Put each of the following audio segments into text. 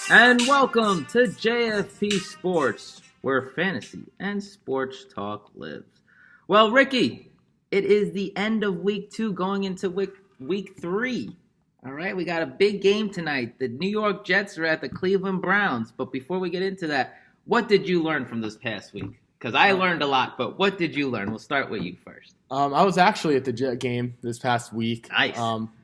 And welcome to JFP Sports, where fantasy and sports talk lives. Well, Ricky, it is the end of week 2 going into week 3. All right, we got a big game tonight. The New York Jets are at the Cleveland Browns. But before we get into that, what did you learn from this past week? Because I learned a lot, but what did you learn? We'll start with you first. I was actually at the Jet game this past week. Nice.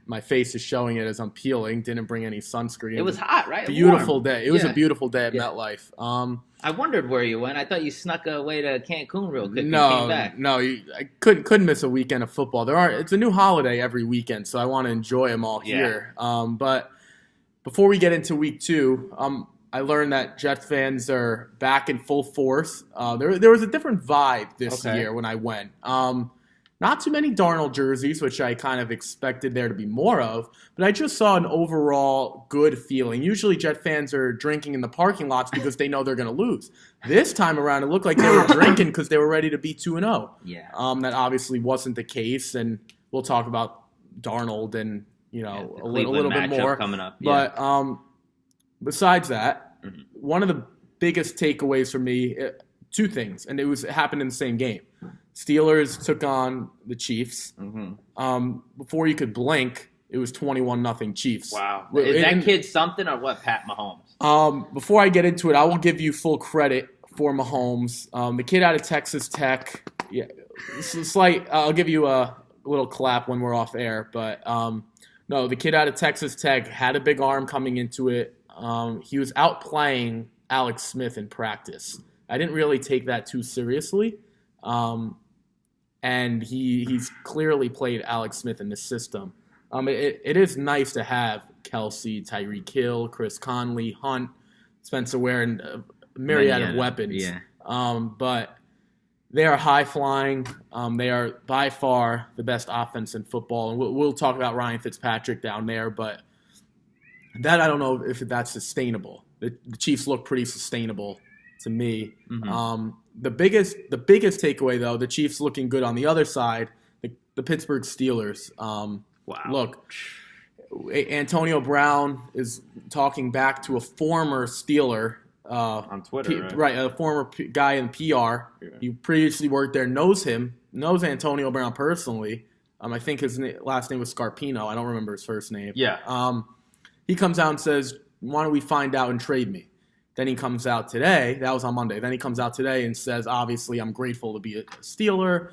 My face is showing it as I'm peeling. Didn't bring any sunscreen. It was hot, right? Beautiful Warm. day. It was a beautiful day at MetLife. I wondered where you went. I thought you snuck away to Cancun real quick and came back. I couldn't miss a weekend of football. It's a new holiday every weekend, so I want to enjoy them all here. But before we get into week 2, I learned that Jets fans are back in full force. There was a different vibe this year when I went. Not too many Darnold jerseys, which I kind of expected there to be more of, but I just saw an overall good feeling. Usually Jet fans are drinking in the parking lots because they know they're going to lose. This time around, it looked like they were drinking because they were ready to be 2-0. Yeah. That obviously wasn't the case, and we'll talk about Darnold and a little bit more coming up. Yeah. But besides that, one of the biggest takeaways for me, two things, and it happened in the same game. Steelers took on the Chiefs. Before you could blink, it was 21-0 Chiefs. Wow. Is that kid something or what, Pat Mahomes? Before I get into it, I will give you full credit for Mahomes. The kid out of Texas Tech, I'll give you a little clap when we're off air. But, no, the kid out of Texas Tech had a big arm coming into it. He was outplaying Alex Smith in practice. I didn't really take that too seriously. And he's clearly played Alex Smith in this system. It is nice to have Kelsey, Tyreek Hill, Chris Conley, Hunt, Spencer Ware, and a myriad of weapons. Yeah. But they are high-flying. They are by far the best offense in football. And we'll talk about Ryan Fitzpatrick down there, but that I don't know if that's sustainable. The Chiefs look pretty sustainable to me. The biggest takeaway, though, the Chiefs looking good on the other side, the Pittsburgh Steelers. Wow. Look, Antonio Brown is talking back to a former Steeler. On Twitter, right? A former guy in PR. Yeah. He previously worked there, knows Antonio Brown personally. I think his last name was Scarpino. I don't remember his first name. Yeah. He comes out and says, why don't we find out and trade me? Then he comes out today. That was on Monday. Then he comes out today and says, obviously, I'm grateful to be a Steeler,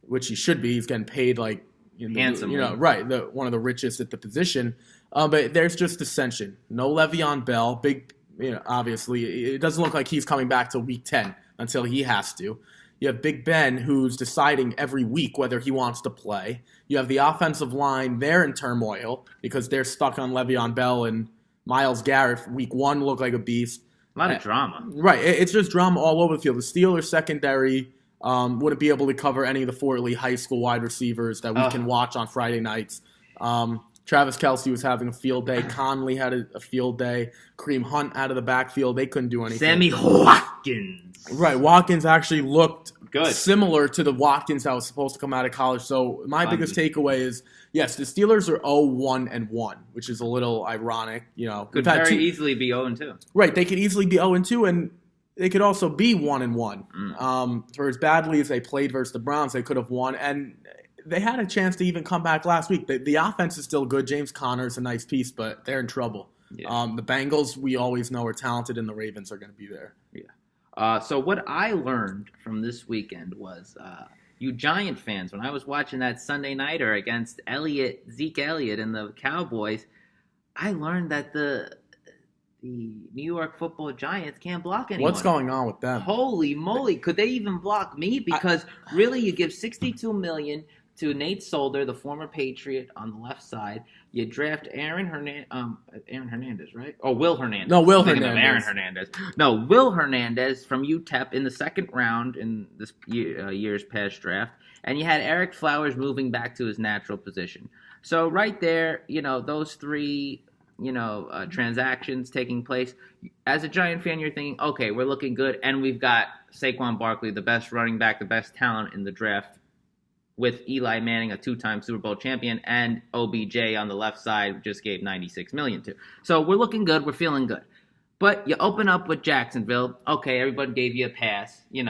which he should be. He's getting paid like handsomely. Right, one of the richest at the position. But there's just dissension. No Le'Veon Bell. Obviously, it doesn't look like he's coming back till week 10 until he has to. You have Big Ben, who's deciding every week whether he wants to play. You have the offensive line. They're in turmoil because they're stuck on Le'Veon Bell and Myles Garrett. Week 1 looked like a beast. A lot of drama. Right. It's just drama all over the field. The Steelers secondary wouldn't be able to cover any of the Fort Lee high school wide receivers that we can watch on Friday nights. Travis Kelce was having a field day. Conley had a field day. Kareem Hunt out of the backfield. They couldn't do anything. Sammy Watkins. Right. Watkins actually looked good, similar to the Watkins that was supposed to come out of college. So my biggest takeaway is, yes, the Steelers are 0-1-1, which is a little ironic. Could very easily be 0-2. Right, they could easily be 0-2, and they could also be 1-1. For as badly as they played versus the Browns, they could have won, and they had a chance to even come back last week. The offense is still good. James Conner's a nice piece, but they're in trouble. Yeah. The Bengals, we always know, are talented, and the Ravens are going to be there. Yeah. So what I learned from this weekend was you Giant fans, when I was watching that Sunday Nighter against Zeke Elliott and the Cowboys, I learned that the New York Football Giants can't block anyone. What's going on with them? Holy moly. Could they even block me? Because really you give $62 million to Nate Solder, the former Patriot, on the left side. You draft Aaron Hernandez, right? Oh, Will Hernandez. No, Will Hernandez. Aaron Hernandez. No, Will Hernandez from UTEP in the second round in this year's past draft. And you had Eric Flowers moving back to his natural position. So right there, those three, transactions taking place. As a Giant fan, you're thinking, okay, we're looking good. And we've got Saquon Barkley, the best running back, the best talent in the draft, with Eli Manning, a two-time Super Bowl champion, and OBJ on the left side just gave $96 million to. So we're looking good. We're feeling good. But you open up with Jacksonville. Okay, everybody gave you a pass. You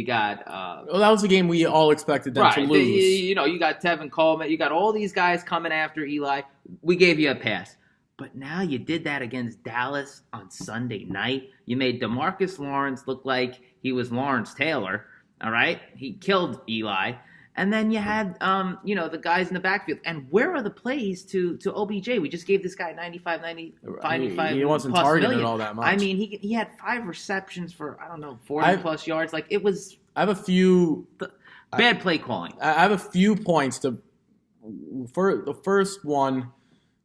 got well, that was a game we all expected them to lose. You got Tevin Coleman. You got all these guys coming after Eli. We gave you a pass. But now you did that against Dallas on Sunday night. You made DeMarcus Lawrence look like he was Lawrence Taylor. All right? He killed Eli. And then you had, the guys in the backfield. And where are the plays to OBJ? We just gave this guy 95 He wasn't targeted all that much. I mean, he had 5 receptions for, 40-plus yards. Like, it was... I have a few... Bad play calling. I have a few points to... For the first one,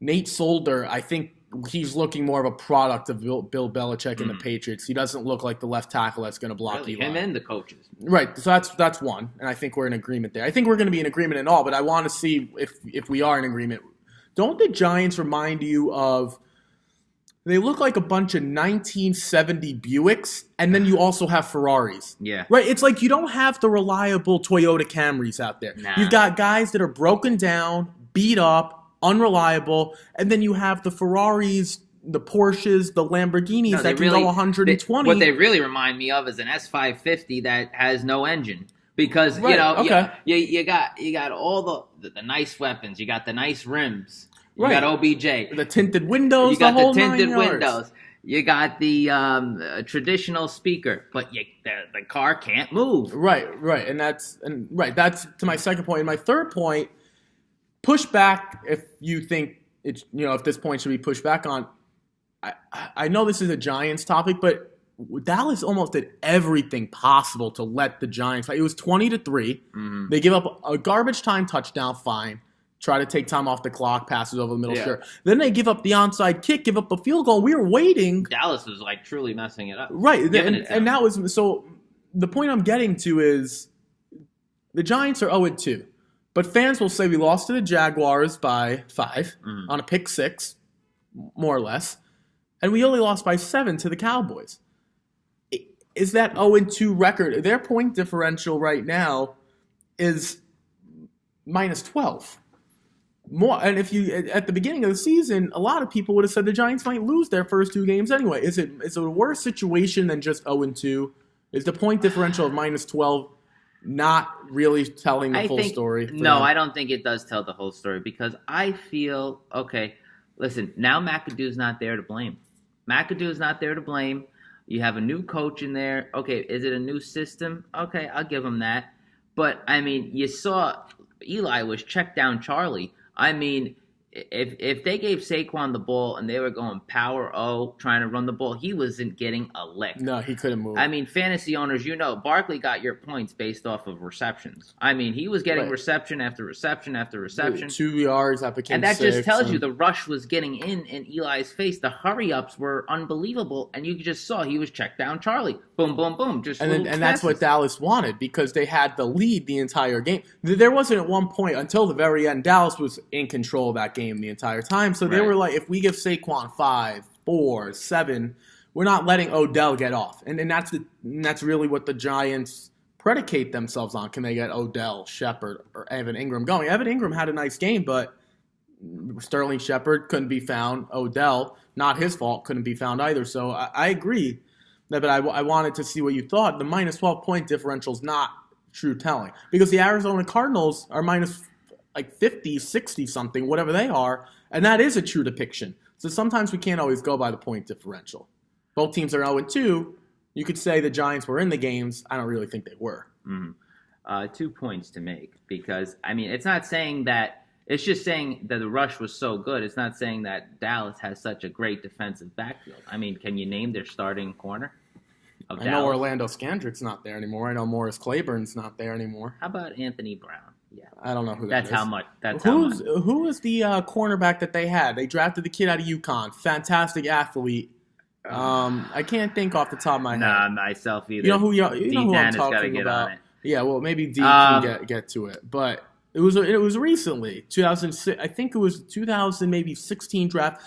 Nate Solder, I think he's looking more of a product of Bill Belichick and the Patriots. He doesn't look like the left tackle that's going to block Eli. Him and the coaches. Right, so that's one, and I think we're in agreement there. I think we're going to be in agreement in all, but I want to see if we are in agreement. Don't the Giants remind you of... They look like a bunch of 1970 Buicks, and then you also have Ferraris. Yeah. Right? It's like you don't have the reliable Toyota Camrys out there. Nah. You've got guys that are broken down, beat up, unreliable, and then you have the Ferraris, the Porsches, the Lamborghinis that can go 120. What they really remind me of is an S550 that has no engine. Because, you got all the nice weapons. You got the nice rims. You got OBJ. The tinted windows, you got the tinted 9 yards. windows. You got the traditional speaker, but the car can't move. Right, and that's to my second point. And my third point, push back if you think it's if this point should be pushed back on. I know this is a Giants topic, but Dallas almost did everything possible to let the Giants fight. It was 20-3. Mm-hmm. They give up a garbage time touchdown, fine. Try to take time off the clock, passes over the middle, sure. Then they give up the onside kick, give up a field goal. We were waiting. Dallas was like truly messing it up. Right, and that was so. The point I'm getting to is the Giants are 0-2, but fans will say we lost to the Jaguars by 5 on a pick 6, more or less, and we only lost by 7 to the Cowboys. Is that 0-2 record? Their point differential right now is minus 12. More, and if you at the beginning of the season, a lot of people would have said the Giants might lose their first 2 games anyway. Is it a worse situation than just 0-2? Is the point differential of minus 12 not really telling the full story? No, I don't think it does tell the whole story because I feel listen, now McAdoo's not there to blame. McAdoo's not there to blame. You have a new coach in there. Okay, is it a new system? Okay, I'll give him that. But I mean, you saw Eli was check down Charlie. I mean, if they gave Saquon the ball and they were going power O, trying to run the ball, he wasn't getting a lick. No, he couldn't move. I mean, fantasy owners, Barkley got your points based off of receptions. I mean, he was getting reception after reception after reception. 2 yards, that became 6. And that just tells you the rush was getting in Eli's face. The hurry-ups were unbelievable, and you just saw he was checked down Charlie. Boom, boom, boom. And that's what Dallas wanted because they had the lead the entire game. There wasn't at one point until the very end. Dallas was in control of that game the entire time. So they were like, if we give Saquon 5, 4, 7, we're not letting Odell get off. And that's really what the Giants predicate themselves on. Can they get Odell, Shepard, or Evan Ingram going? Evan Ingram had a nice game, but Sterling Shepard couldn't be found. Odell, not his fault, couldn't be found either. So I agree. But I wanted to see what you thought. The minus 12-point differential is not true telling because the Arizona Cardinals are minus 50, 60 something, whatever they are, and that is a true depiction. So sometimes we can't always go by the point differential. Both teams are 0-2. You could say the Giants were in the games. I don't really think they were. 2 points to make because, I mean, it's not saying that – it's just saying that the rush was so good. It's not saying that Dallas has such a great defensive backfield. I mean, can you name their starting corner? I know Orlando Scandrick's not there anymore. I know Morris Claiborne's not there anymore. How about Anthony Brown? Yeah, I don't know who that is. How much. Who is the cornerback that they had? They drafted the kid out of UConn. Fantastic athlete. I can't think off the top of my head. Nah, myself either. You know who I'm talking about. Yeah, well, maybe D can get to it, but it was recently 2006. I think it was 2000, maybe 16 draft.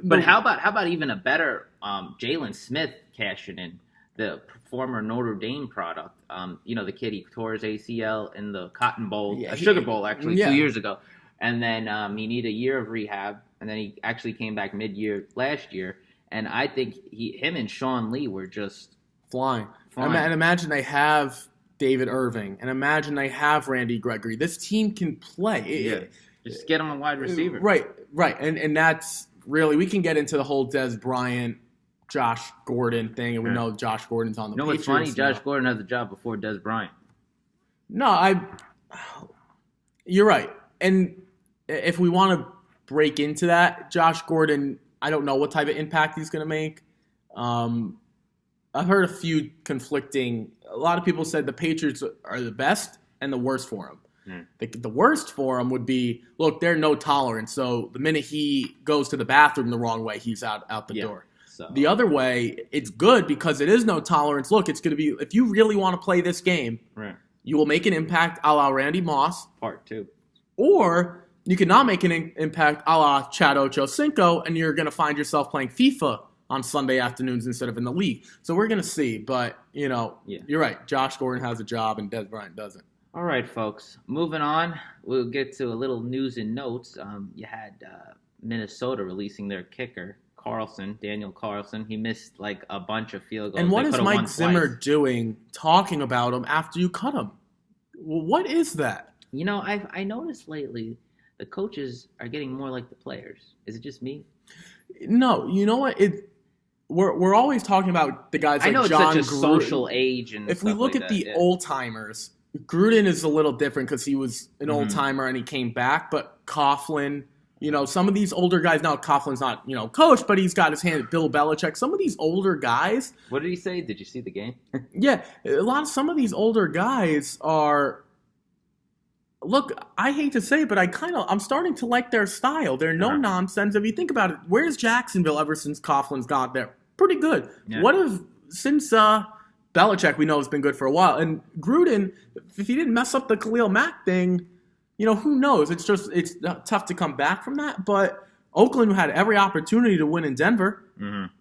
But how about even a better Jalen Smith cashing in? The former Notre Dame product, the kid, he tore his ACL in the Cotton Bowl, Sugar Bowl, actually, 2 years ago. And then he needed a year of rehab, and then he actually came back mid-year last year, And I think him and Sean Lee were just flying. And imagine they have David Irving, and imagine they have Randy Gregory. This team can play. Just get him a wide receiver. Right. And that's really, we can get into the whole Des Bryant, Josh Gordon thing, and we know Josh Gordon's on the Patriots. What's funny? Josh Gordon has a job before Des Bryant. No, you're right. And if we want to break into that, Josh Gordon, I don't know what type of impact he's going to make. I've heard a few conflicting. A lot of people said the Patriots are the best and the worst for him. The worst for him would be, look, they're no tolerance. So the minute he goes to the bathroom the wrong way, he's out the door. So. The other way, it's good because it is no tolerance. Look, it's going to be, if you really want to play this game, you will make an impact a la Randy Moss. Part 2. Or you cannot make an impact a la Chad Ochocinco, and you're going to find yourself playing FIFA on Sunday afternoons instead of in the league. So we're going to see. But, you're right. Josh Gordon has a job and Des Bryant doesn't. All right, folks. Moving on, we'll get to a little news and notes. You had Minnesota releasing their kicker, Daniel Carlson. He missed like a bunch of field goals. And what is Mike Zimmer doing talking about him after you cut him? What is that? I noticed lately the coaches are getting more like the players. Is it just me? No, you know what? We're always talking about the guys like John Gruden. I know it's such a social age. And if we look at the old-timers, Gruden is a little different because he was an old-timer and he came back. But Coughlin, some of these older guys, now Coughlin's not, coach, but he's got his hand at Bill Belichick. Some of these older guys. What did he say? Did you see the game? Yeah. Some of these older guys are, look, I hate to say it, but I'm starting to like their style. They're no nonsense. If you think about it, where's Jacksonville ever since Coughlin's got there? Pretty good. Yeah. What if, since Belichick, we know has been good for a while, and Gruden, if he didn't mess up the Khalil Mack thing, who knows? It's tough to come back from that. But Oakland had every opportunity to win in Denver.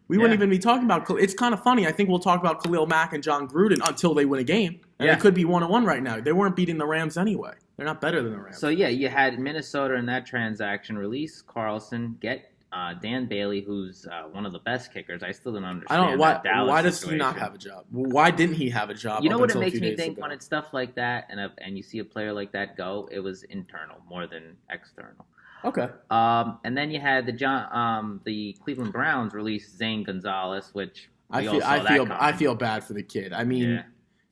We wouldn't even be talking about. It's kind of funny. I think we'll talk about Khalil Mack and John Gruden until they win a game, and it could be 1-1 right now. They weren't beating the Rams anyway. They're not better than the Rams. So you had Minnesota in that transaction release Carlson, get Dan Bailey, who's one of the best kickers. I still don't understand. I don't know why does he not have a job? Why didn't he have a job? You know what it makes me think when it's stuff like that, and you see a player like that go, it was internal more than external. Okay. And then you had the Cleveland Browns release Zane Gonzalez, which I feel bad for the kid. I mean,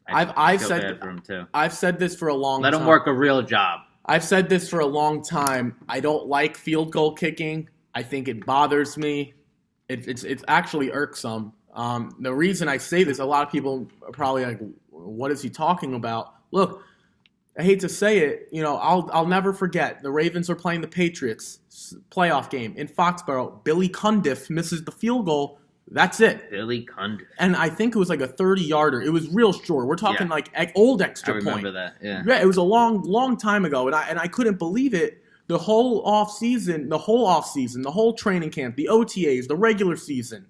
I've said bad for him too. I've said this for a long time. Let him work a real job. I've said this for a long time. I don't like field goal kicking. I think it bothers me. It's actually irksome. The reason I say this, a lot of people are probably like, what is he talking about? Look, I hate to say it, I'll never forget. The Ravens are playing the Patriots playoff game in Foxborough. Billy Cundiff misses the field goal. That's it. Billy Cundiff. And I think it was like a 30-yarder. It was real short. We're talking like old extra point. I remember that, yeah. Yeah, it was a long time ago, and I couldn't believe it. The whole offseason, the whole training camp, the OTAs, the regular season,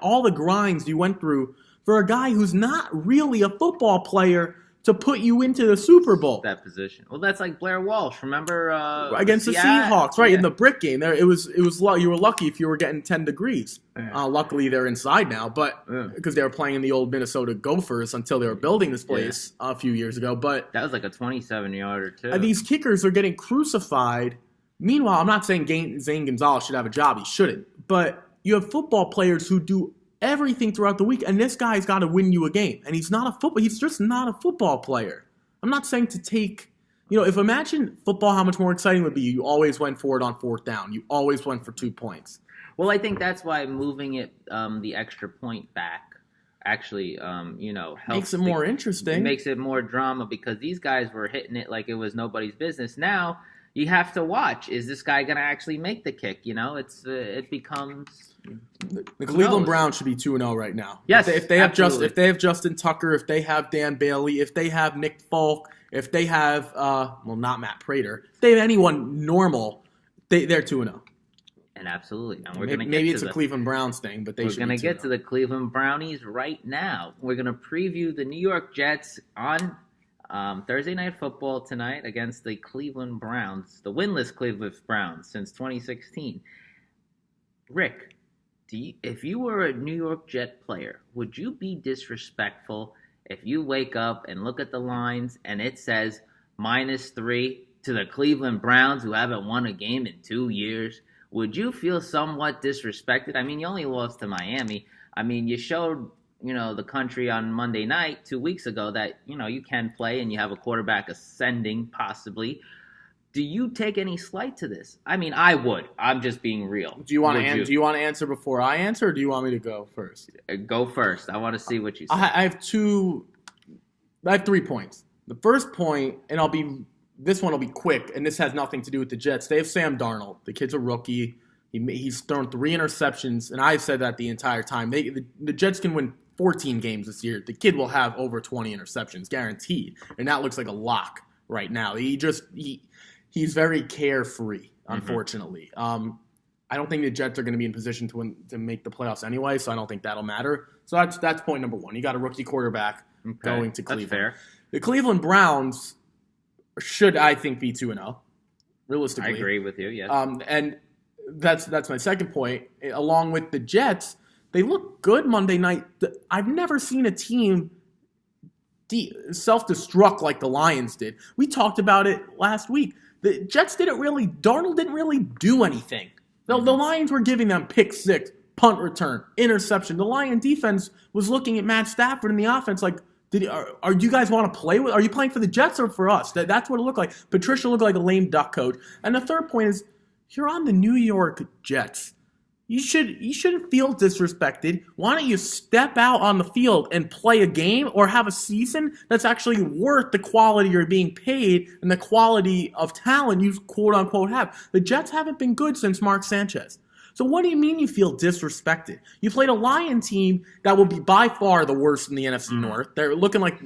all the grinds you went through for a guy who's not really a football player to put you into the Super Bowl. That position. Well, that's like Blair Walsh. Remember against the Seahawks, right? Yeah. In the brick game, there it was. You were lucky if you were getting 10 degrees. Yeah. Luckily, they're inside now, but because they were playing in the old Minnesota Gophers until they were building this place a few years ago. But that was like a 27-yarder too. These kickers are getting crucified. Meanwhile, I'm not saying Zane Gonzalez should have a job. He shouldn't. But you have football players who do everything throughout the week, and this guy's got to win you a game. And he's just not a football player. I'm not saying to take, if imagine football, how much more exciting it would be. You always went for it on fourth down. You always went for 2 points. Well, I think that's why moving it, the extra point back, actually, helps. Makes it more interesting. It makes it more drama because these guys were hitting it like it was nobody's business. Now you have to watch. Is this guy going to actually make the kick? It becomes. The Cleveland Browns should be 2-0 right now. Yes, if they have Justin Tucker, if they have Dan Bailey, if they have Nick Folk, if they have not Matt Prater, if they have anyone normal, they're 2-0. And absolutely, and maybe it's a Cleveland Browns thing, but we're going to get to the Cleveland Brownies right now. We're going to preview the New York Jets on Thursday Night Football tonight against the Cleveland Browns, the winless Cleveland Browns since 2016. Rick, If you were a New York Jet player, would you be disrespectful if you wake up and look at the lines and it says -3 to the Cleveland Browns, who haven't won a game in 2 years? Would you feel somewhat disrespected? I mean, you only lost to Miami. I mean, you showed, the country on Monday night 2 weeks ago that, you can play and you have a quarterback ascending possibly. Do you take any slight to this? I mean, I would. I'm just being real. Do you want to answer before I answer, or do you want me to go first? Go first. I want to see what you say. I have 3 points. The first point, and this one will be quick, and this has nothing to do with the Jets. They have Sam Darnold. The kid's a rookie. He's thrown 3 interceptions, and I've said that the entire time. The Jets can win 14 games this year. The kid will have over 20 interceptions, guaranteed, and that looks like a lock right now. He's very carefree, unfortunately. Mm-hmm. I don't think the Jets are going to be in position to make the playoffs anyway, so I don't think that'll matter. So that's point number one. You got a rookie quarterback going to Cleveland. That's fair. The Cleveland Browns should, I think, be 2-0, realistically. I agree with you, yes. And that's my second point. Along with the Jets, they look good Monday night. I've never seen a team self-destruct like the Lions did. We talked about it last week. The Jets Darnold didn't really do anything. The Lions were giving them pick 6, punt return, interception. The Lion defense was looking at Matt Stafford in the offense like, are you guys want to play with? Are you playing for the Jets or for us? That's what it looked like. Patricia looked like a lame duck coach. And the third point is, you're on the New York Jets. You shouldn't feel disrespected. Why don't you step out on the field and play a game or have a season that's actually worth the quality you're being paid and the quality of talent you quote-unquote have? The Jets haven't been good since Mark Sanchez. So what do you mean you feel disrespected? You played a Lion team that will be by far the worst in the NFC North. They're looking like,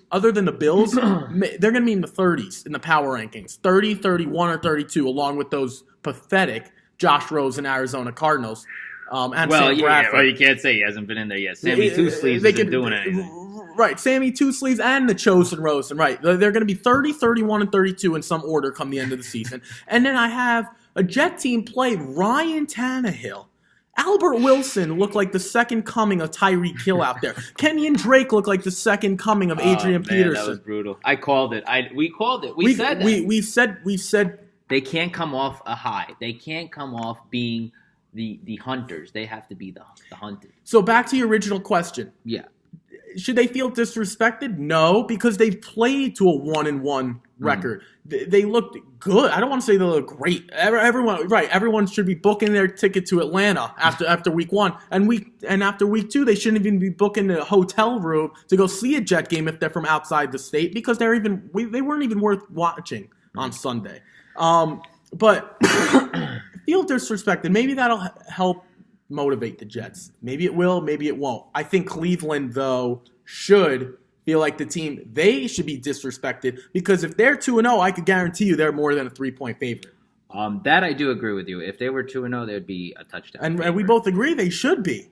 other than the Bills, they're going to be in the 30s in the power rankings. 30, 31, or 32, along with those pathetic Josh Rose and Arizona Cardinals. And Sam Bradford. Well, you can't say he hasn't been in there yet. Sammy Two Sleeves isn't doing anything. Right, Sammy Two Sleeves and the Chosen Rosen. Right, they're going to be 30, 31, and 32 in some order come the end of the season. And then I have a Jet team play Ryan Tannehill. Albert Wilson looked like the second coming of Tyreek Hill out there. Kenyon Drake looked like the second coming of Adrian Peterson. That was brutal. I called it. We called it. We said that. We've said they can't come off a high. They can't come off being the hunters. They have to be the hunted. So back to your original question. Yeah. Should they feel disrespected? No, because they've played to a 1-1 record. They looked good. I don't want to say they look great. Everyone should be booking their ticket to Atlanta after week 1, and after week 2, they shouldn't even be booking a hotel room to go see a Jet game if they're from outside the state because they weren't even worth watching on Sunday. But feel disrespected. Maybe that'll help motivate the Jets. Maybe it will, maybe it won't. I think Cleveland, though, should feel like the team, they should be disrespected because if they're 2-0, I could guarantee you they're more than a 3-point favorite. That I do agree with you. If they were 2-0, there'd be a touchdown. And we both agree they should be.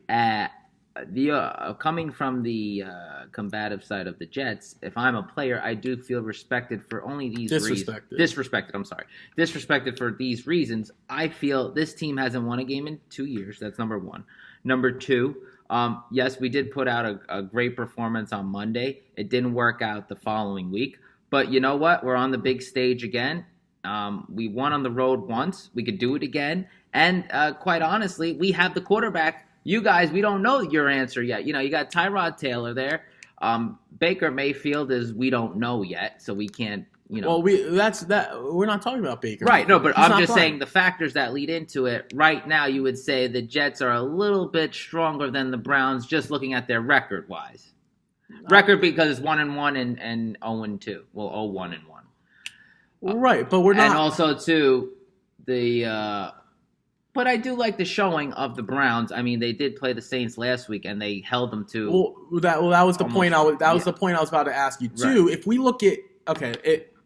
Coming from the combative side of the Jets, if I'm a player, I do feel respected for only these reasons. Disrespected for these reasons. I feel this team hasn't won a game in 2 years. That's number one. Number two, yes, we did put out a great performance on Monday. It didn't work out the following week. But you know what? We're on the big stage again. We won on the road once. We could do it again. And quite honestly, we have the quarterback. You guys, we don't know your answer yet. You got Tyrod Taylor there. Baker Mayfield is we don't know yet, so we can't, Well, we're not talking about Baker. Right, no, but I'm just saying the factors that lead into it. Right now, you would say the Jets are a little bit stronger than the Browns just looking at their record-wise. Record because it's 1-1 and 0-2. Well, 0-1-1. Right, but we're not. And also, too, but I do like the showing of the Browns. I mean, they did play the Saints last week, and they held them to. That was the point. The point I was about to ask you too. Right. If we look at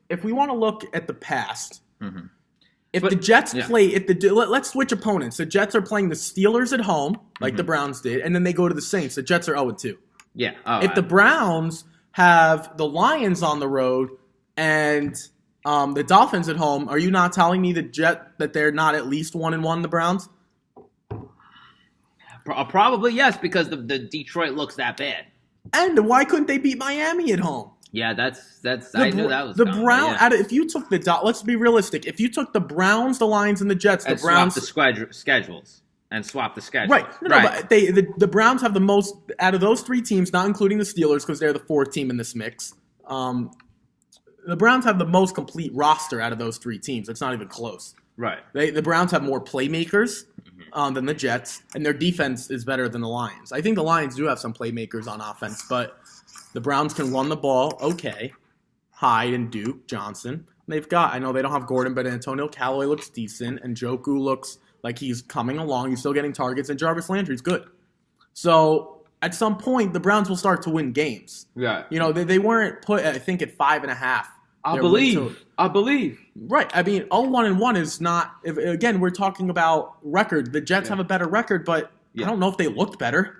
if we want to look at the past, the Jets play let's switch opponents. The Jets are playing the Steelers at home, like the Browns did, and then they go to the Saints. The Jets are 0-2. Yeah. If the Browns have the Lions on the road and the Dolphins at home, are you not telling me that they're not at least 1-1, the Browns? Probably yes, because the Detroit looks that bad. And why couldn't they beat Miami at home? Yeah, that's. I knew that was the coming, Browns. yeah. If you took let's be realistic. If you took the Browns, the Lions, and the Jets, the and Browns swap the schedules and swap the schedules. Right. But the Browns have the most out of those three teams, not including the Steelers because they're the fourth team in this mix. The Browns have the most complete roster out of those three teams. It's not even close. Right. The Browns have more playmakers than the Jets, and their defense is better than the Lions. I think the Lions do have some playmakers on offense, but the Browns can run the ball okay. Hyde and Duke, Johnson. I know they don't have Gordon, but Antonio Callaway looks decent, and Njoku looks like he's coming along. He's still getting targets, and Jarvis Landry's good. So at some point, the Browns will start to win games. Yeah. They weren't put, I think, at 5.5. I believe. Right. I mean, 0-1-1 is not. Again, we're talking about record. The Jets have a better record, but I don't know if they looked better.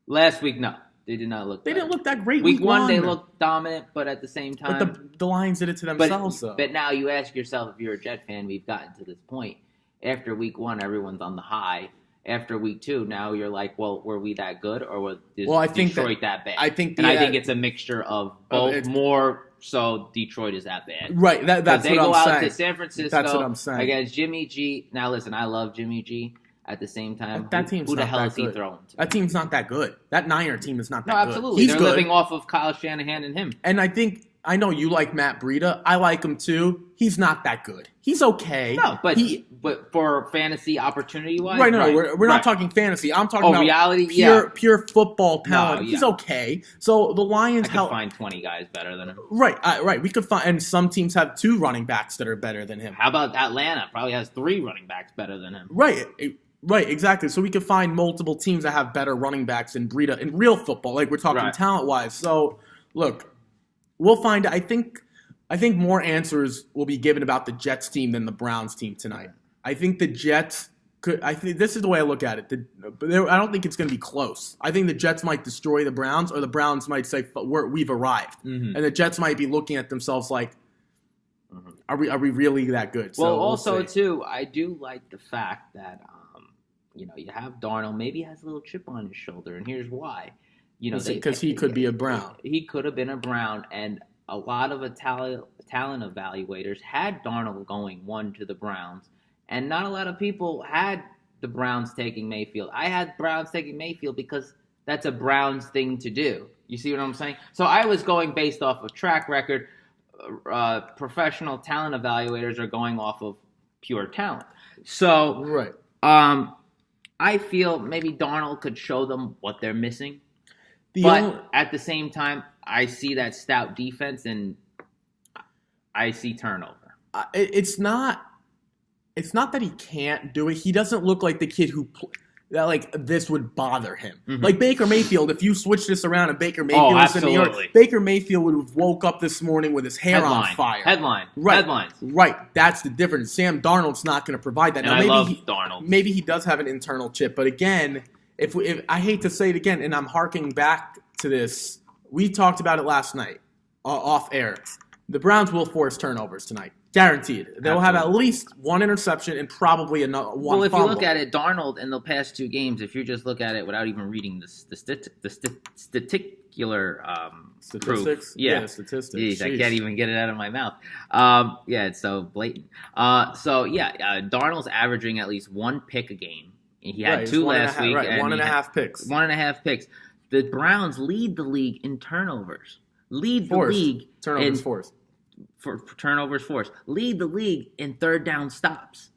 Last week, no. They did not look better. They didn't look that great. Week one, they looked dominant, but at the same time. But the Lions did it to themselves, though. But now you ask yourself, if you're a Jet fan, we've gotten to this point. After week one, everyone's on the high. After week two, now you're like, well, were we that good, or was Detroit that bad? I think it's a mixture of both. More so, Detroit is that bad. Right. That's what I'm saying. They go out to San Francisco. That's what I'm saying. Against Jimmy G. Now, listen, I love Jimmy G. At the same time, that team's who the not hell that is he good. throwing to? That team's not that good. That Niner team is not that good. No, absolutely. They're living off of Kyle Shanahan and him. And I know you like Matt Breida. I like him too. He's not that good. He's okay. No, but for fantasy opportunity wise, right? No, we're not talking fantasy. I'm talking about reality. Pure football talent. He's okay. So the Lions could find 20 guys better than him. Right, right. We could find, and some teams have 2 running backs that are better than him. How about Atlanta? Probably has 3 running backs better than him. Right. Right, exactly. So we could find multiple teams that have better running backs than Breida in real football, like we're talking talent-wise. So, look, we'll find. I think more answers will be given about the Jets team than the Browns team tonight. I think the Jets could. I think this is the way I look at it. I don't think it's going to be close. I think the Jets might destroy the Browns, or the Browns might say we've arrived, and the Jets might be looking at themselves like, are we really that good? Well, also too, I do like the fact that. You have Darnold. Maybe he has a little chip on his shoulder, and here's why. Because he could be a Brown. He could have been a Brown, and a lot of talent evaluators had Darnold going 1 to the Browns, and not a lot of people had the Browns taking Mayfield. I had Browns taking Mayfield because that's a Browns thing to do. You see what I'm saying? So I was going based off of track record. Professional talent evaluators are going off of pure talent. So right. I feel maybe Darnold could show them what they're missing. But at the same time, I see that stout defense and I see turnover. It's not that he can't do it. He doesn't look like the kid who that like this would bother him. Mm-hmm. Like Baker Mayfield, if you switch this around and Baker Mayfield was in New York, Baker Mayfield would have woke up this morning with his hair on fire. Headlines. Right. That's the difference. Sam Darnold's not going to provide that. And I love Darnold. Maybe he does have an internal chip, but again, if I hate to say it again, and I'm harking back to this, we talked about it last night off air. The Browns will force turnovers tonight. Guaranteed. They'll have at least one interception and probably one fumble. Well, if you look at it, Darnold in the past 2 games, if you just look at it without even reading the statisticular statistics, proof. Yeah, statistics. Jeez, I can't even get it out of my mouth. Yeah, it's so blatant. Darnold's averaging at least 1 pick a game. He had 2 last week. Right, 1.5 picks. 1.5 picks. The Browns lead the league in turnovers. Turnovers forced. For turnovers forced. Lead the league in 3rd down stops.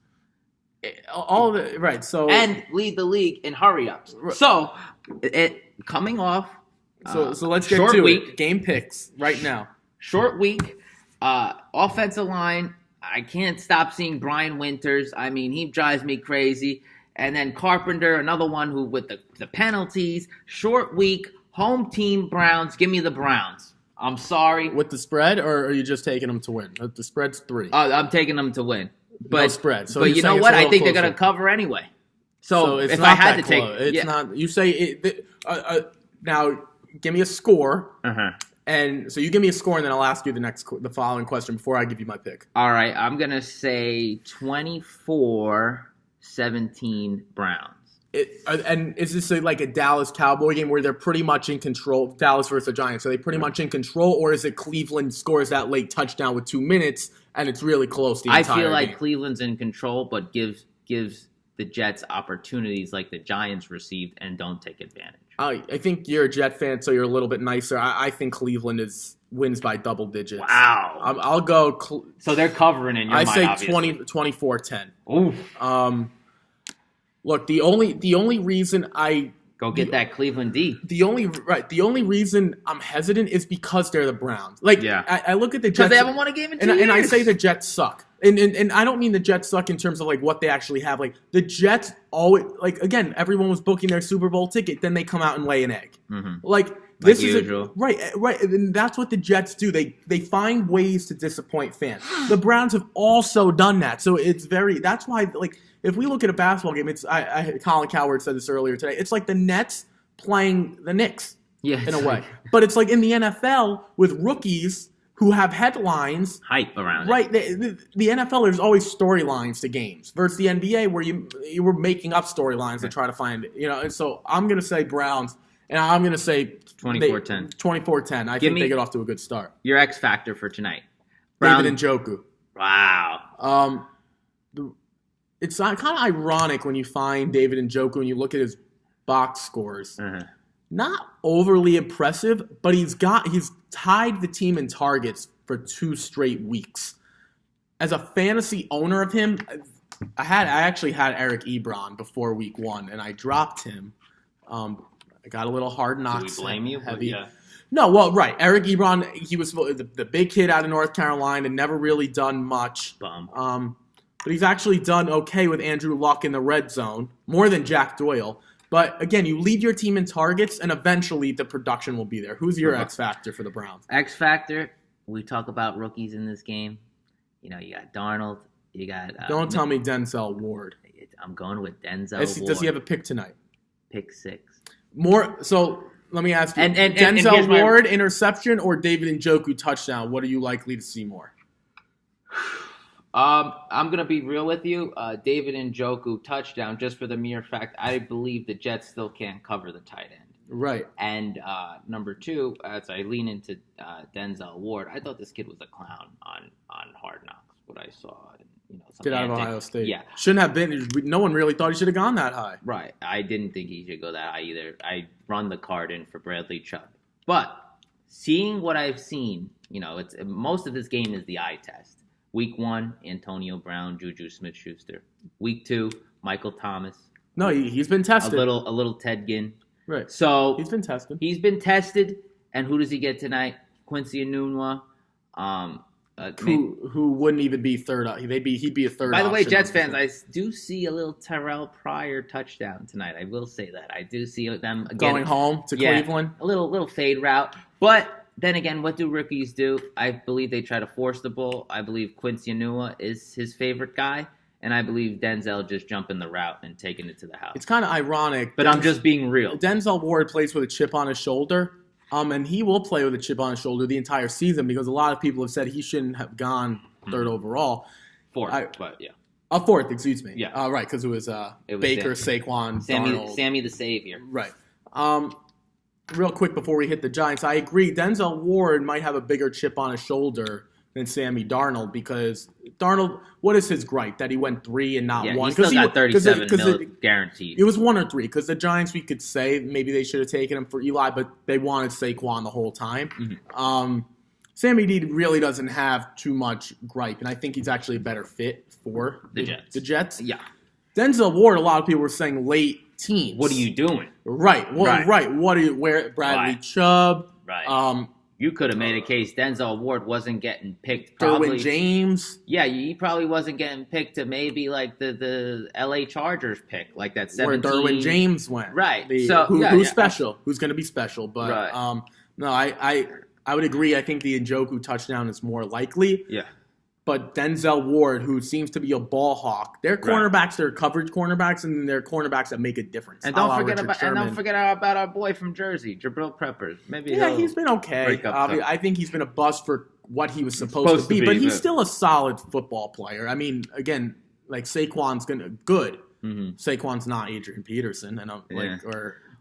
And lead the league in hurry ups. So coming off. So let's get to it. Game picks right now. Short week. Offensive line. I can't stop seeing Brian Winters. I mean, he drives me crazy. And then Carpenter, another one who with the penalties. Short week. Home team Browns. Give me the Browns. I'm sorry. With the spread, or are you just taking them to win? The spread's 3. I'm taking them to win. But, no spread. So but you know what? I think they're going to cover anyway. So if I had to take... It's not... You say... now, give me a score. Uh-huh. And so you give me a score, and then I'll ask you the following question before I give you my pick. All right. I'm going to say 24-17 Browns. And is this like a Dallas Cowboy game where they're pretty much in control? Dallas versus the Giants, are they pretty much in control, or is it Cleveland scores that late touchdown with 2 minutes and it's really close the entire I feel like game? Cleveland's in control, but gives the Jets opportunities like the Giants received and don't take advantage. I think you're a Jet fan, so you're a little bit nicer. I think Cleveland wins by double digits. Wow. I'll go. So they're covering in your mind, say obviously. 24-10. Oof. Look, the only reason I go get that Cleveland D. The only reason I'm hesitant is because they're the Browns. I look at the Jets because they haven't won a game in 2 years. And I say the Jets suck. And I don't mean the Jets suck in terms of like what they actually have. Like the Jets always again, everyone was booking their Super Bowl ticket, then they come out and lay an egg. Mm-hmm. This like is usual. Right, and that's what the Jets do. They find ways to disappoint fans. The Browns have also done that, so that's why if we look at a basketball game, it's Colin Cowherd said this earlier today. It's like the Nets playing the Knicks in a way, but it's like in the NFL with rookies who have headlines, hype around right? The NFL, there's always storylines to games versus the NBA where you were making up storylines to try to find And so I'm gonna say Browns. And I'm going to say 24-10. 24-10. I think they get off to a good start. Your X factor for tonight. David Njoku. Wow. It's kind of ironic when you find David Njoku and you look at his box scores. Uh-huh. Not overly impressive, but he's tied the team in targets for 2 straight weeks. As a fantasy owner of him, I actually had Eric Ebron before week 1, and I dropped him. I got a little hard knocks. Do we blame you? Heavy. Yeah. No, well, right. Eric Ebron, he was the big kid out of North Carolina, never really done much. Bum. But he's actually done okay with Andrew Luck in the red zone, more than Jack Doyle. But again, you lead your team in targets, and eventually the production will be there. Who's your X factor for the Browns? X factor. We talk about rookies in this game. You got Darnold. You got. Don't tell me Denzel Ward. I'm going with Denzel Ward. Does he have a pick tonight? Pick 6. So let me ask you, and Denzel Ward interception or David Njoku touchdown? What are you likely to see more? I'm going to be real with you. David Njoku touchdown, just for the mere fact I believe the Jets still can't cover the tight end. Right. And number 2, as I lean into Denzel Ward, I thought this kid was a clown on Hard Knocks, what I saw. Get out of Ohio State. Yeah. Shouldn't have been. No one really thought he should have gone that high. Right. I didn't think he should go that high either. I run the card in for Bradley Chubb. But seeing what I've seen, it's most of this game is the eye test. Week 1, Antonio Brown, Juju Smith-Schuster. Week 2, Michael Thomas. No, he's been tested. A little Ted Ginn. Right. So he's been tested. And who does he get tonight? Quincy Enunwa. Who wouldn't even be third? He'd be a third. By the way, Jets fans, I do see a little Terrell Pryor touchdown tonight. I will say that I do see them again going home to Cleveland. A little fade route, but then again, what do rookies do? I believe they try to force the ball. I believe Quincy Enunwa is his favorite guy, and I believe Denzel just jumping the route and taking it to the house. It's kind of ironic, but I'm just being real. Denzel Ward plays with a chip on his shoulder. And he will play with a chip on his shoulder the entire season because a lot of people have said he shouldn't have gone 3rd overall. 4th, but yeah. 4th, excuse me. Yeah. Right, because it was Baker, Saquon, Darnold. Sammy the Savior. Right. Real quick before we hit the Giants, I agree. Denzel Ward might have a bigger chip on his shoulder than Sammy Darnold because Darnold, what is his gripe? That he went 3 and not 1? He still got 37 mil guaranteed. It was 1 or 3 because the Giants, we could say maybe they should have taken him for Eli, but they wanted Saquon the whole time. Mm-hmm. Sammy D really doesn't have too much gripe, and I think he's actually a better fit for the Jets. Yeah. Denzel Ward, a lot of people were saying late teens. What are you doing? Right. Well, right. What are you? Where Bradley Chubb? Right. You could have made a case Denzel Ward wasn't getting picked. Probably, Derwin James. Yeah, he probably wasn't getting picked to maybe like the L.A. Chargers pick, like that 17. Where Derwin James went. Right. Who's special? Who's going to be special? But right. No, I would agree. I think the Njoku touchdown is more likely. Yeah. But Denzel Ward, who seems to be a ball hawk, they're cornerbacks, they're coverage cornerbacks, and they're cornerbacks that make a difference. And don't forget about our boy from Jersey, Jabril Peppers. He's been okay. I think he's been a bust for what he was supposed to be, but he's still a solid football player. I mean, again, like Saquon's good. Saquon's not Adrian Peterson, and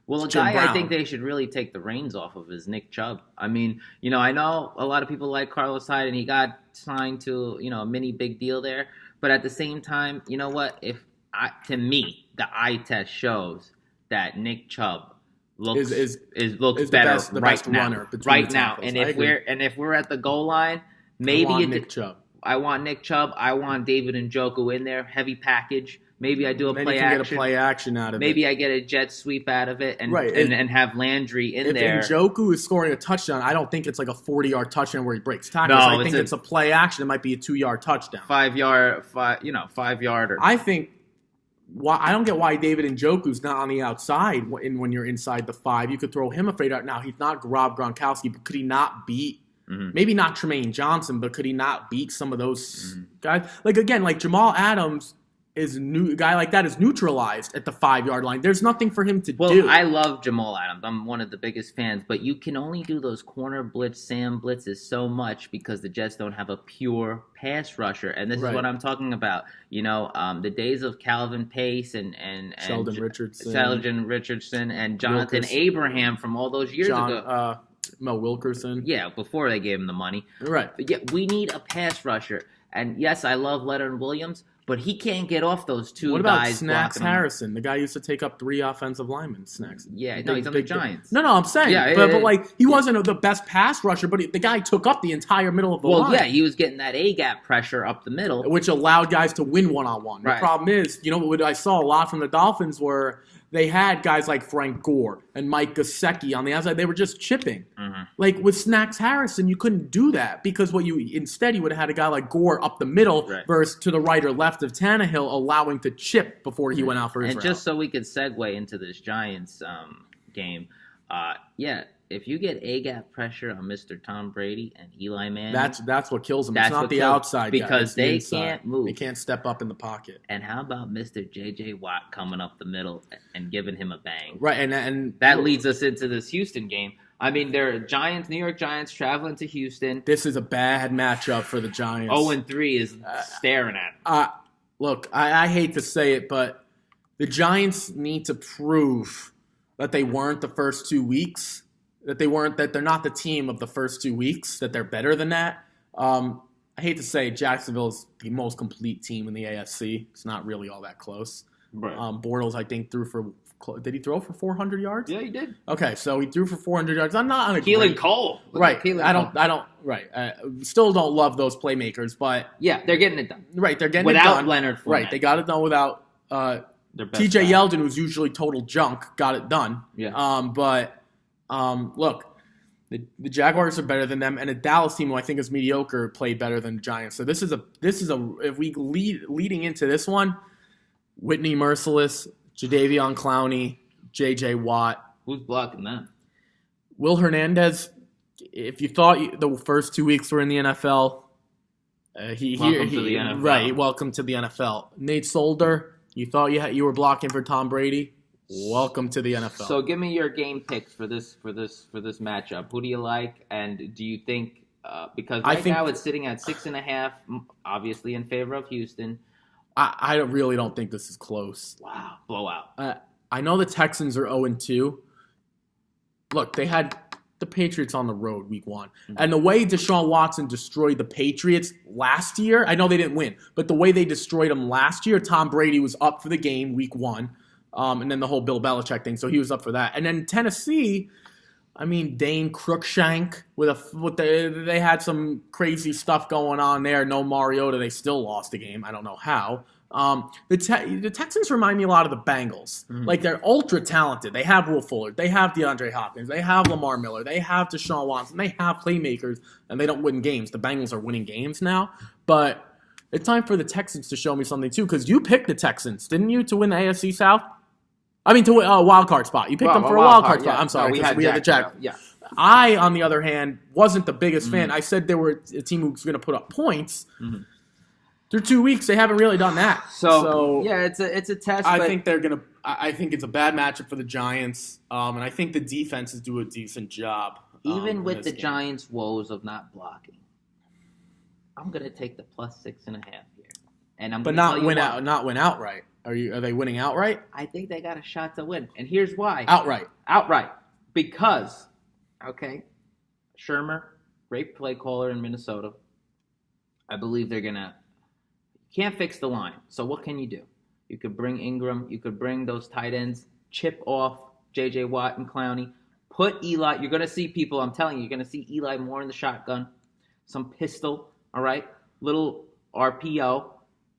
Well, a Jim guy Brown. I think they should really take the reins off of is Nick Chubb. I mean, I know a lot of people like Carlos Hyde, and he got signed to, a mini big deal there. But at the same time, you know what? To me, the eye test shows that Nick Chubb looks better the right best now. runner Right now, and if we're at the goal line, maybe Nick Chubb. I want Nick Chubb. I want David Njoku in there, heavy package. Maybe I do a then play you can action. Get a play action out of Maybe it. I get a jet sweep out of it and have Landry in there. If Njoku is scoring a touchdown, I don't think it's like a 40-yard touchdown where he breaks tackles. No, I think it's a play action. It might be a 2-yard touchdown. 5-yarder. I think I don't get why David Njoku's not on the outside when you're inside the 5. You could throw him a fade out. Now, he's not Rob Gronkowski, but could he not beat maybe not Tremaine Johnson, but could he not beat some of those guys? Like Jamal Adams is a guy like that is neutralized at the 5-yard line. There's nothing for him to do. Well, I love Jamal Adams. I'm one of the biggest fans, but you can only do those corner blitz, Sam blitzes so much because the Jets don't have a pure pass rusher, and this is what I'm talking about. The days of Calvin Pace and Sheldon Richardson and Jonathan Abraham from all those years ago. Mel Wilkerson. Yeah, before they gave him the money. Right. But yeah, we need a pass rusher. And yes, I love Leonard Williams, but he can't get off those two guys. What about Snacks Harrison? The guy used to take up 3 offensive linemen. Snacks. Yeah, no, he's on the Giants. No, I'm saying. But he wasn't the best pass rusher, but the guy took up the entire middle of the line. Well, yeah, he was getting that A-gap pressure up the middle. Which allowed guys to win one-on-one. Right. The problem is, what I saw a lot from the Dolphins were they had guys like Frank Gore and Mike Gesicki on the outside. They were just chipping. Like with Snacks Harrison, you couldn't do that because instead you would have had a guy like Gore up the middle versus to the right or left of Tannehill, allowing to chip before he went out for his route. And just so we could segue into this Giants game, if you get A-gap pressure on Mr. Tom Brady and Eli Manning, that's what kills them. It's not the outside because guy, they can't move. They can't step up in the pocket. And how about Mr. J.J. Watt coming up the middle and giving him a bang? Right, and that leads us into this Houston game. I mean, they're New York Giants traveling to Houston. This is a bad matchup for the Giants. 0-3 is staring at them. Look, I hate to say it, but the Giants need to prove that they weren't the first 2 weeks. That they're not the team of the first 2 weeks, that they're better than that. I hate to say Jacksonville's the most complete team in the AFC. It's not really all that close. Right. Bortles, I think, did he throw for 400 yards? Yeah, he did. Okay, so he threw for 400 yards. I'm not on a Keelan Cole. Right. I don't. Right. Still don't love those playmakers, but yeah, they're getting it done. Right, they're getting without it done. Leonard Fournette. Right, they got it done without T.J. Yeldon, who's usually total junk, got it done. Yeah. Look, the Jaguars are better than them, and a Dallas team who I think is mediocre played better than the Giants. So this is a if we leading into this one, Whitney Merciless, Jadeveon Clowney, J.J. Watt. Who's blocking that? Will Hernandez. If you thought the first 2 weeks were in the NFL, welcome to the NFL. Right, welcome to the NFL. Nate Solder, you thought you were blocking for Tom Brady. Welcome to the NFL. So give me your game picks for this matchup. Who do you like, and do you think because now it's sitting at 6.5, obviously in favor of Houston. I really don't think this is close. Wow, blowout. I know the Texans are 0-2. Look, they had the Patriots on the road week 1. Mm-hmm. And the way Deshaun Watson destroyed the Patriots last year, I know they didn't win, but the way they destroyed them last year, Tom Brady was up for the game week 1. And then the whole Bill Belichick thing, so he was up for that. And then Tennessee, I mean, Dane Cruikshank they had some crazy stuff going on there. No Mariota, they still lost the game. I don't know how. The Texans remind me a lot of the Bengals. Mm-hmm. Like, they're ultra talented. They have Will Fuller. They have DeAndre Hopkins. They have Lamar Miller. They have Deshaun Watson. They have playmakers, and they don't win games. The Bengals are winning games now. But it's time for the Texans to show me something, too, because you picked the Texans, didn't you, to win the AFC South? I mean, to a wild card spot. You picked them for a wild card spot. I'm sorry, because we had the Jaguars. Yeah. I, on the other hand, wasn't the biggest fan. I said they were a team who was going to put up points. Mm-hmm. Through 2 weeks, they haven't really done that. So yeah, it's a test. I think they're gonna. I think it's a bad matchup for the Giants, and I think the defenses do a decent job. Even with the Giants' woes of not blocking, I'm gonna take the +6.5 here. And I'm but not win outright. Are they winning outright? I think they got a shot to win, and here's why. Outright. Because, okay, Shermer, great play caller in Minnesota. I believe they're gonna. Can't fix the line. So what can you do? You could bring Ingram. You could bring those tight ends. Chip off J.J. Watt and Clowney. Put Eli. You're gonna see people. I'm telling you, you're gonna see Eli more in the shotgun. Some pistol. All right, little RPO,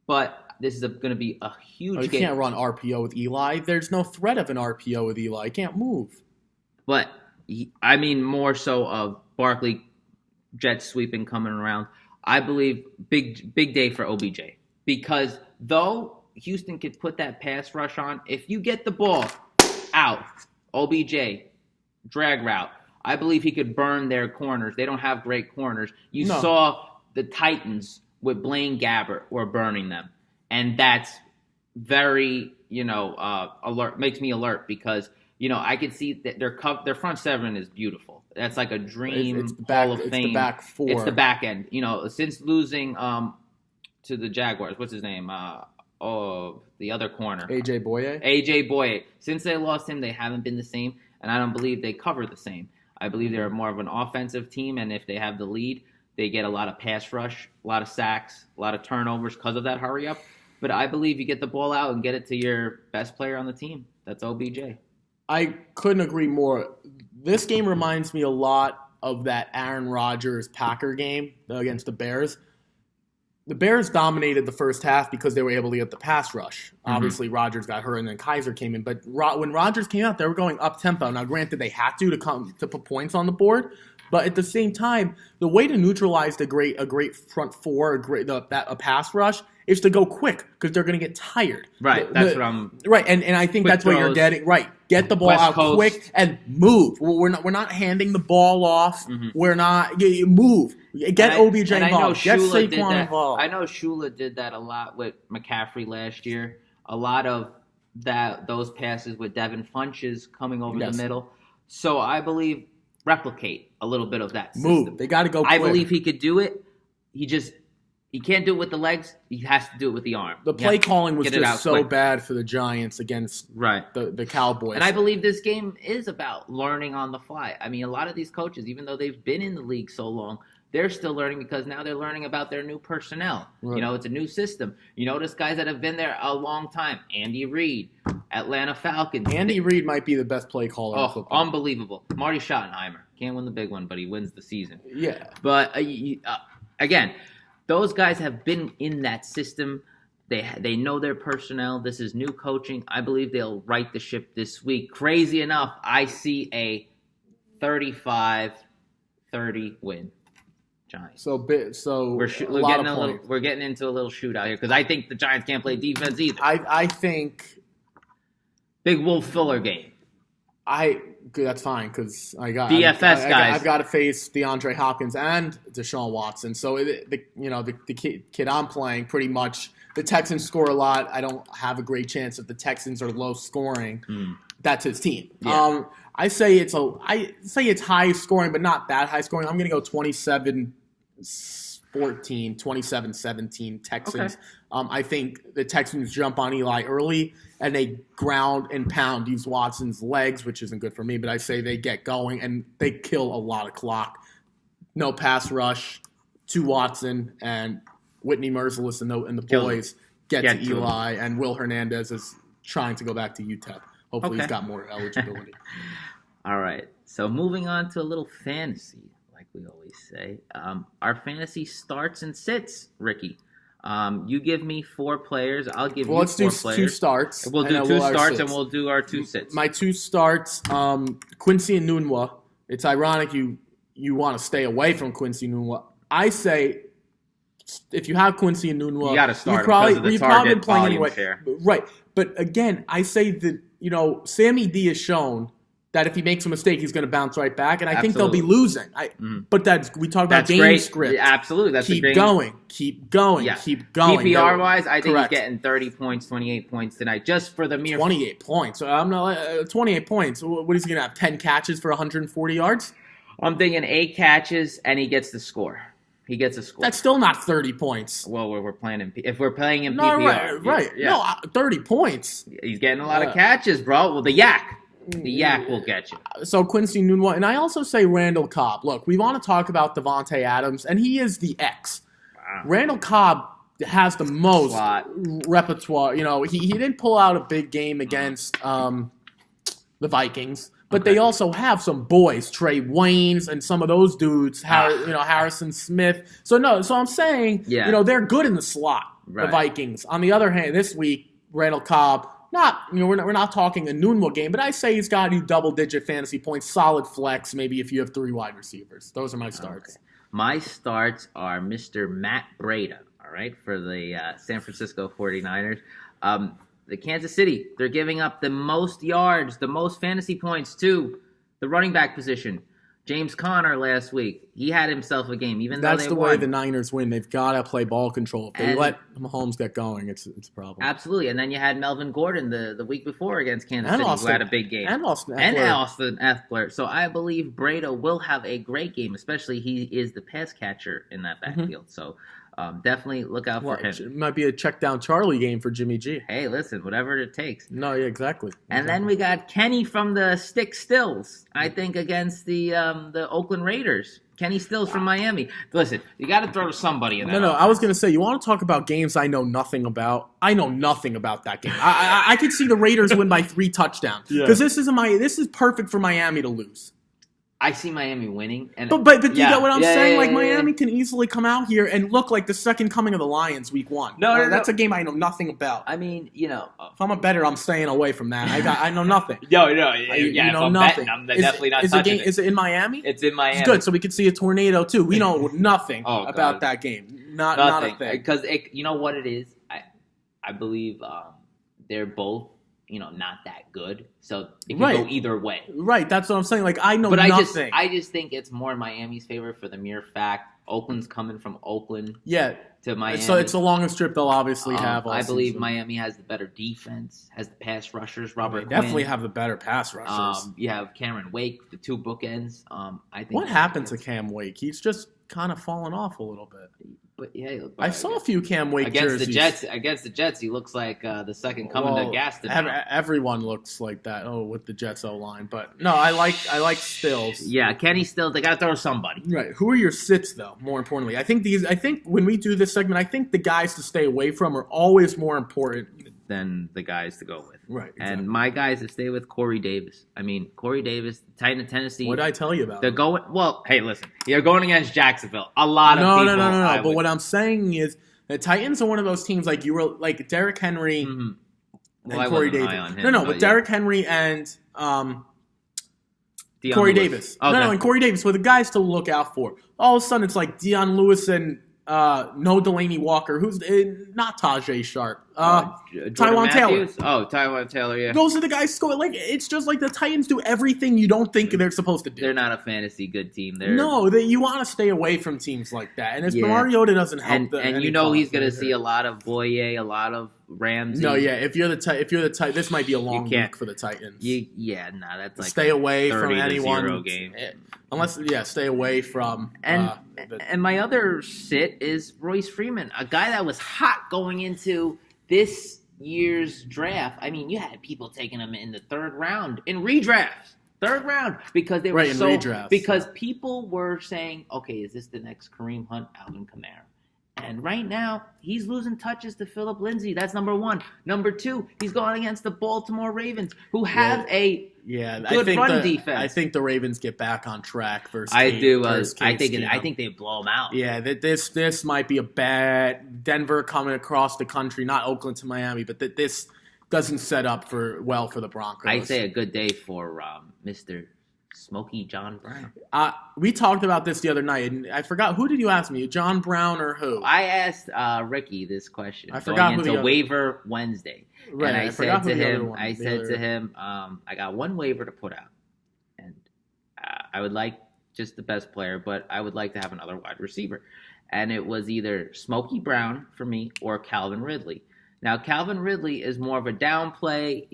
but. This is going to be a huge game. You can't run RPO with Eli. There's no threat of an RPO with Eli. He can't move. But, I mean more so of Barkley jet sweeping coming around. I believe big day for OBJ. Because though Houston could put that pass rush on, if you get the ball out, OBJ, drag route, I believe he could burn their corners. They don't have great corners. You saw the Titans with Blaine Gabbert were burning them. And that's very, alert. Makes me alert because, I can see that their front seven is beautiful. That's like a dream Hall of Fame. It's the back four. It's the back end. Since losing to the Jaguars, what's his name? The other corner. A.J. Boye. Since they lost him, they haven't been the same, and I don't believe they cover the same. I believe they're more of an offensive team, and if they have the lead, they get a lot of pass rush, a lot of sacks, a lot of turnovers because of that hurry up. But I believe you get the ball out and get it to your best player on the team. That's OBJ. I couldn't agree more. This game reminds me a lot of that Aaron Rodgers Packer game against the Bears. The Bears dominated the first half because they were able to get the pass rush. Obviously, Rodgers got hurt and then Kaiser came in. But when Rodgers came out, they were going up-tempo. Now, granted, they had to put points on the board. But at the same time, the way to neutralize a great front four, a pass rush, is to go quick because they're going to get tired. Right, that's what I'm. Right, and I think that's what you're getting. Right, get the ball West out Coast. Quick and move. We're not handing the ball off. We're not. You move. Get OBJ involved. Get Saquon involved. I know Shula did that a lot with McCaffrey last year. A lot of those passes with Devin Funches coming over the middle. So I believe replicate a little bit of that system. Move. They got to go quick. I believe he could do it. He can't do it with the legs. He has to do it with the arm. The play calling was just so bad for the Giants against the Cowboys. And I believe this game is about learning on the fly. I mean, a lot of these coaches, even though they've been in the league so long, they're still learning because now they're learning about their new personnel. Right. It's a new system. You notice guys that have been there a long time. Andy Reid, Atlanta Falcons. Andy Reid might be the best play caller in football. Unbelievable. Marty Schottenheimer. Can't win the big one, but he wins the season. Yeah. But, again, those guys have been in that system. They know their personnel. This is new coaching. I believe they'll right the ship this week. Crazy enough, I see a 35-30 win. Giants. So we're getting into a little shootout here because I think the Giants can't play defense either. I think big Wolf Fuller game. That's fine because DFS guys. I've got to face DeAndre Hopkins and Deshaun Watson. So the kid I'm playing pretty much the Texans score a lot. I don't have a great chance if the Texans are low scoring. That's his team. Yeah. I say it's high scoring, but not that high scoring. I'm going to go 27-14, 27-17 Texans. Okay. I think the Texans jump on Eli early, and they ground and pound, use Watson's legs, which isn't good for me, but I say they get going, and they kill a lot of clock. No pass rush to Watson, and Whitney Merciless and the boys get to Eli, and Will Hernandez is trying to go back to UTEP. Hopefully he's got more eligibility. All right. So moving on to a little fantasy, like we always say. Our fantasy starts and sits, Ricky. You give me 4 players. I'll give you 4 players. Let's do 2 starts. We'll do 2 starts and we'll do our 2 sits. My 2 starts, Quincy Enunwa. It's ironic you want to stay away from Quincy Enunwa. I say if you have Quincy Enunwa, you got to start because of the target volume share. Right. But again, I say that, Sammy D has shown that if he makes a mistake, he's going to bounce right back, and I think they'll be losing. But we talk about game script. Yeah, absolutely. That's keep going. Yeah. Keep going. PPR-wise, I think he's getting 30 points, 28 points tonight, just for the mere 28 points. I'm not 28 points. What is he going to have? 10 catches for 140 yards? I'm thinking 8 catches, and he gets the score. He gets a score. That's still not 30 points. Well, we're playing if we're playing in No, PPR. right. Yeah. No, 30 points. He's getting a lot of catches, bro. Well, the yak will get you. So Quincy Nunwa, and I also say Randall Cobb. Look, we want to talk about Devontae Adams, and he is the X. Wow. Randall Cobb has the most repertoire. He didn't pull out a big game against the Vikings. But they also have some boys, Trey Waynes and some of those dudes, Harrison Smith. So I'm saying, they're good in the slot, the Vikings. On the other hand, this week, Randall Cobb, we're not talking a Nunwa game, but I say he's got you double-digit fantasy points, solid flex, maybe if you have 3 wide receivers. Those are my starts. Okay. My starts are Mr. Matt Breida, all right, for the San Francisco 49ers. The Kansas City, they're giving up the most yards, the most fantasy points to the running back position. James Conner last week, he had himself a game, even though they won. That's the way the Niners win. They've got to play ball control. If they let Mahomes get going, it's a problem. Absolutely. And then you had Melvin Gordon the week before against Kansas City, who had a big game. And Austin Eckler. So I believe Breida will have a great game, especially he is the pass catcher in that backfield. So definitely look out for him. It might be a check down Charlie game for Jimmy G. Hey, listen, whatever it takes. No, yeah, exactly. And then we got Kenny from the Stick Stills, I think, against the Oakland Raiders. Kenny Stills from Miami. Listen, you got to throw to somebody in that. No, I was going to say, you want to talk about games I know nothing about? I know nothing about that game. I could see the Raiders win by 3 touchdowns because this is perfect for Miami to lose. I see Miami winning. But you get what I'm saying? Miami can easily come out here and look like the second coming of the Lions week 1. No, that's a game I know nothing about. I mean, if I'm a bettor, I'm staying away from that. I know nothing. You know nothing. I'm definitely not touching it. Is it in Miami? It's in Miami. It's good, so we could see a tornado too. We know nothing about that game. Not a thing. Because you know what it is? I believe they're both not that good. So it can go either way. Right, that's what I'm saying. I know nothing. I just think it's more in Miami's favor for the mere fact Oakland's coming from Oakland to Miami. So it's the longest trip they'll obviously have all I believe season. Miami has the better defense, has the pass rushers. Robert Quinn. Definitely have the better pass rushers. You have Cameron Wake, the 2 bookends. I think. What happened to Cam Wake? He's just kind of fallen off a little bit. But yeah, I saw a few Cam Wake against jerseys. Against the Jets, he looks like the second coming to Gaston. Everyone looks like that. With the Jets O line, but no, I like Stills. Yeah, Kenny Stills. They got to throw somebody. Right. Who are your sits though? More importantly, I think when we do this segment, I think the guys to stay away from are always more important than the guys to go with. Right. Exactly. And my guys to stay with Corey Davis. I mean, Corey Davis, Titan of Tennessee. What did I tell you about? They're going. Well, hey, listen, you're going against Jacksonville. A lot of people. No. But what I'm saying is the Titans are one of those teams like you were like Derrick Henry and Corey Davis. But Derrick Henry and Corey Davis. Okay. No, and Corey Davis were the guys to look out for. All of a sudden, it's like Deion Lewis and no Delaney Walker, who's not Tajay Sharp. Tyrod Taylor. Oh, Tyrod Taylor, yeah. Those are the guys score. It's just like the Titans do everything you don't think they're supposed to do. They're not a fantasy good team. You want to stay away from teams like that. And if Mariota doesn't help them. And he's going to see a lot of Boye, a lot a lot of Ramsey. No, yeah. If you're the Titans, this might be a long week for the Titans. That's like stay away from anyone. Game. Unless, stay away from. And my other sit is Royce Freeman, a guy that was hot going into this year's draft. I mean, you had people taking him in the 3rd round in redrafts. 3rd round because they were because people were saying, okay, is this the next Kareem Hunt, Alvin Kamara? And right now, he's losing touches to Phillip Lindsay. That's number 1. Number 2, he's going against the Baltimore Ravens, who have a good run defense. I think the Ravens get back on track versus I think they blow them out. Yeah, this might be a bad Denver coming across the country, not Oakland to Miami, but this doesn't set up for the Broncos. I say a good day for Mr. Smokey John Brown. We talked about this the other night, and I forgot. Who did you ask me? John Brown or who? I asked Ricky this question. I forgot who into waiver Wednesday. Right, and I said to him, I got 1 waiver to put out. And I would like just the best player, but I would like to have another wide receiver. And it was either Smokey Brown for me or Calvin Ridley. Now, Calvin Ridley is more of a downplay,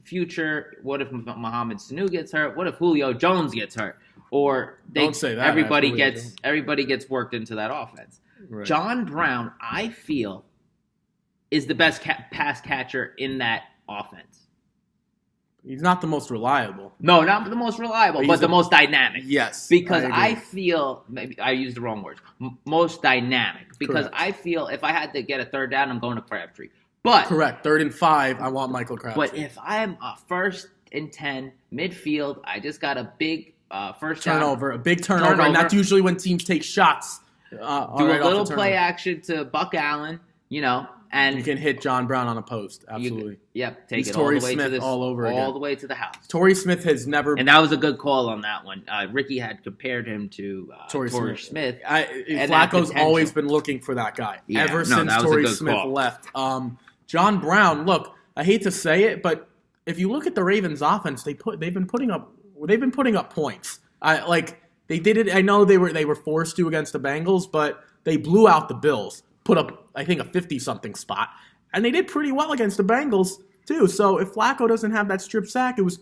future. What if Mohamed Sanu gets hurt? What if Julio Jones gets hurt? or Don't say that. everybody gets worked into that offense. Right. John Brown, I feel, is the best pass catcher in that offense. He's not the most reliable. No, not the most reliable, but the most dynamic. Yes. Because I feel, maybe I used the wrong words, most dynamic. Because Correct. I feel if I had to get a third down, I'm going to Crabtree. But correct. 3rd and 5, I want Michael Crabtree. But if I'm a 1st and 10 midfield, I just got a big first turnover, down. a big turnover, and that's usually when teams take shots. Do a little play action to Buck Allen, and you can hit John Brown on a post. Absolutely. Take it all the way to this, all the way to the house. Torrey Smith has never, and that was a good call on that one. Ricky had compared him to Torrey Smith. Flacco's always been looking for that guy ever since Torrey Smith left. John Brown, look, I hate to say it, but if you look at the Ravens' offense, they've been putting up points. They did it. I know they were forced to against the Bengals, but they blew out the Bills. Put up, I think, a 50-something spot. And they did pretty well against the Bengals, too. So if Flacco doesn't have that strip sack, it was,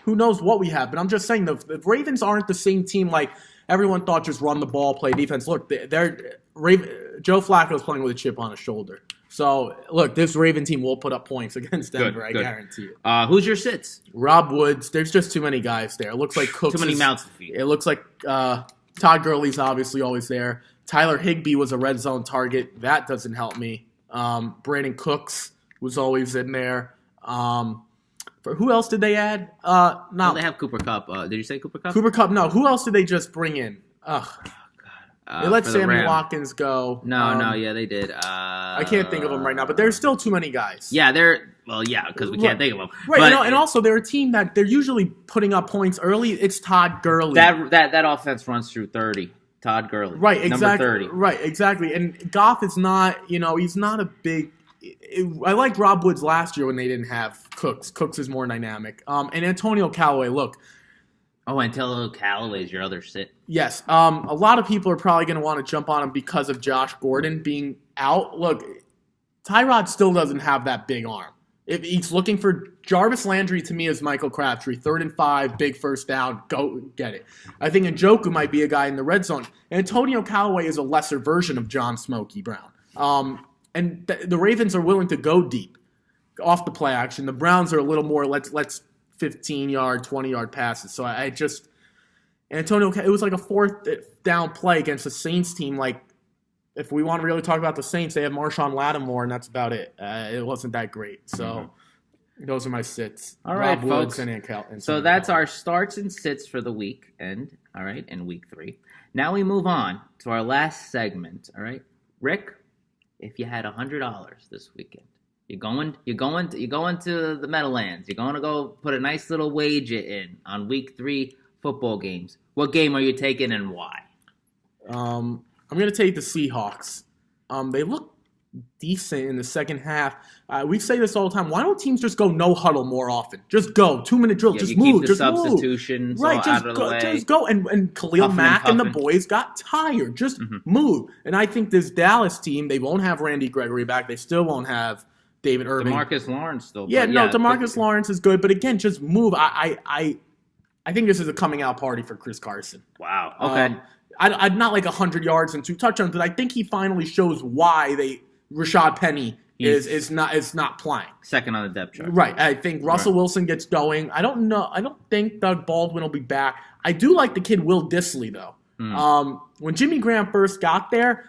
who knows what we have. But I'm just saying, the Ravens aren't the same team like everyone thought, just run the ball, play defense. Look, Joe Flacco's playing with a chip on his shoulder. So, look, this Raven team will put up points against Denver, I guarantee it. Who's your sits? Rob Woods. There's just too many guys there. It looks like Cooks. Too many mouths to feed. It looks like Todd Gurley's obviously always there. Tyler Higbee was a red zone target. That doesn't help me. Brandon Cooks was always in there. Who else did they add? Well, they have Cooper Kupp. Did you say Cooper Kupp? Cooper Kupp. No. Who else did they just bring in? They let Sammy Watkins go. No, they did. I can't think of them right now, but there's still too many guys. Yeah, because we can't think of them. Right, but, and also they're a team that they're usually putting up points early. It's Todd Gurley. That offense runs through 30. Todd Gurley. Right, exactly. Number 30. Right, exactly. And Goff is not, he's not a big. I liked Rob Woods last year when they didn't have Cooks. Cooks is more dynamic. And Antonio Callaway, look. Oh, Antonio Callaway is your other sit. Yes. A lot of people are probably going to want to jump on him because of Josh Gordon being out. Look, Tyrod still doesn't have that big arm. If he's looking for Jarvis Landry, to me, is Michael Crabtree. 3rd and 5, big first down, go get it. I think Njoku might be a guy in the red zone. Antonio Callaway is a lesser version of John Smokey Brown. And the Ravens are willing to go deep off the play action. The Browns are a little more let's 15-yard, 20-yard passes. So Antonio, it was like a 4th down play against the Saints team. Like, if we want to really talk about the Saints, they have Marshawn Lattimore, and that's about it. It wasn't that great. So those are my sits. All right, Rob folks. And so that's our starts and sits for the week, and in week 3. Now we move on to our last segment. All right, Rick, if you had $100 this weekend, you're going to the Meadowlands. You're going to go put a nice little wager in on week 3 football games. What game are you taking and why? I'm going to take the Seahawks. They look decent in the second half. We say this all the time. Why don't teams just go no huddle more often? Just go. 2-minute drill. Just move. Just substitutions move. Right. Out of the way. Just go. And Khalil Mack and the boys got tired. Just move. And I think this Dallas team, they won't have Randy Gregory back. They still won't have David Irving. DeMarcus Lawrence still. DeMarcus Lawrence is good. But again, just move. I think this is a coming out party for Chris Carson. Wow. Okay. I'd not like 100 yards and 2 touchdowns, but I think he finally shows why Rashad Penny is not playing. Second on the depth chart. Right. I think Russell Wilson gets going. I don't know. I don't think Doug Baldwin will be back. I do like the kid Will Dissly though. When Jimmy Graham first got there,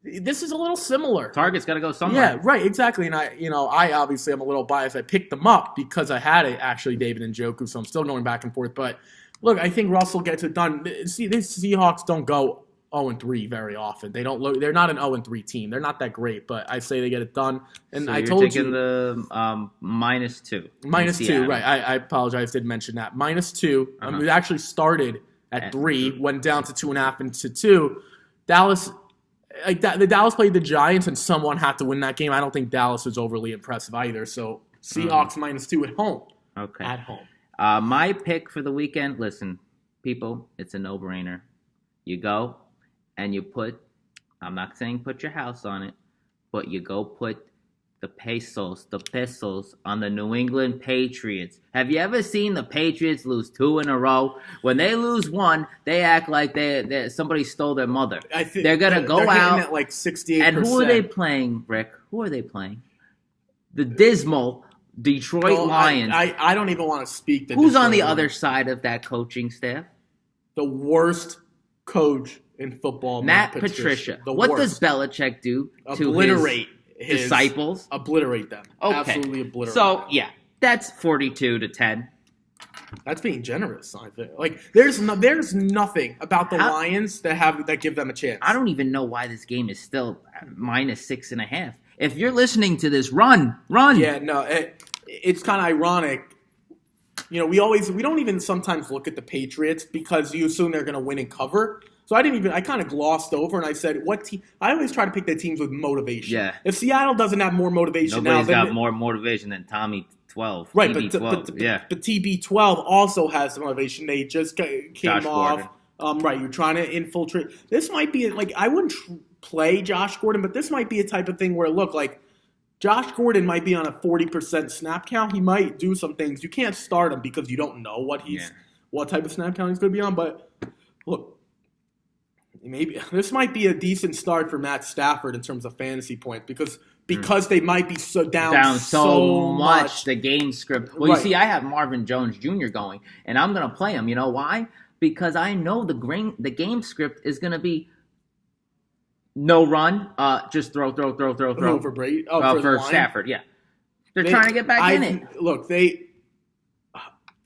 this is a little similar. Target's got to go somewhere. Yeah, right, exactly. And I obviously am a little biased. I picked them up because I had actually David Njoku, so I'm still going back and forth. But look, I think Russell gets it done. See, these Seahawks don't go 0-3 very often. They don't look. They're not an 0-3 team. They're not that great, but I say they get it done. And so I you're told taking you the -2. -2, right? I apologize. Didn't mention that. -2. We actually started at 3, went down to 2.5 and to 2. Dallas. Like that, the Dallas played the Giants, and someone had to win that game. I don't think Dallas was overly impressive either. So Seahawks -2 at home. Okay. At home. My pick for the weekend. Listen, people, it's a no-brainer. You go and you put. I'm not saying put your house on it, but you go put the pesos on the New England Patriots. Have you ever seen the Patriots lose 2 in a row? When they lose one, they act like they somebody stole their mother. I think they're gonna go out at like 68%. And who are they playing, Rick? Who are they playing? The dismal Detroit Lions. I don't even want to speak. Who's on the other side of that coaching staff? The worst coach in football, Matt Patricia. What does Belichick do to obliterate his disciples? Obliterate them. Okay. Absolutely obliterate them. Yeah, that's 42-10. That's being generous, I think. Like there's nothing about the Lions that give them a chance. I don't even know why this game is still -6.5. If you're listening to this, run. Yeah, no, it's kind of ironic. We don't even sometimes look at the Patriots because you assume they're going to win and cover. So I kind of glossed over and I said, what team? I always try to pick the teams with motivation. Yeah. If Seattle doesn't have more motivation Nobody's got more motivation than Tommy 12. Right, TB12. but TB12 also has motivation. They just came Josh off. Right, you're trying to infiltrate. This might be I wouldn't play Josh Gordon, but this might be a type of thing where Josh Gordon might be on a 40% snap count. He might do some things. You can't start him because you don't know what type of snap count he's going to be on. But look, maybe this might be a decent start for Matt Stafford in terms of fantasy points because they might be down so much. The game script. Well, right. You see, I have Marvin Jones Jr. going, and I'm going to play him. You know why? Because I know the game script is going to be no run, just throw. For Brady? For Stafford, yeah. They're trying to get back in it. Look, they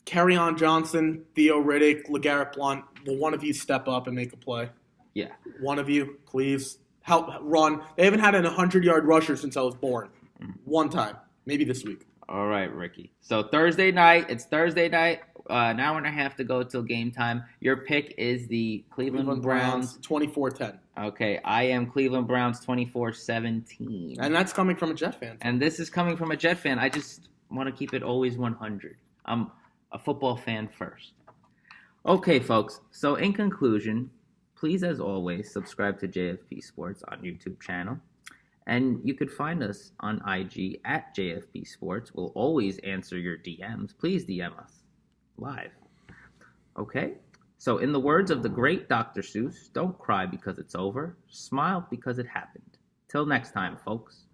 Kerryon Johnson, Theo Riddick, LeGarrette Blount. Will one of you step up and make a play? Yeah. One of you, please. Help run. They haven't had an 100-yard rusher since I was born. One time. Maybe this week. All right, Ricky. So Thursday night. It's Thursday night. An hour and a half to go till game time. Your pick is the Cleveland Browns. 24-10. Okay, I am Cleveland Browns 24-17. And that's coming from a Jet fan. And this is coming from a Jet fan. I just want to keep it always 100. I'm a football fan first. Okay, folks. So in conclusion, please, as always, subscribe to JFP Sports on YouTube channel. And you could find us on IG at JFP Sports. We'll always answer your DMs. Please DM us live. Okay? So in the words of the great Dr. Seuss, don't cry because it's over. Smile because it happened. Till next time, folks.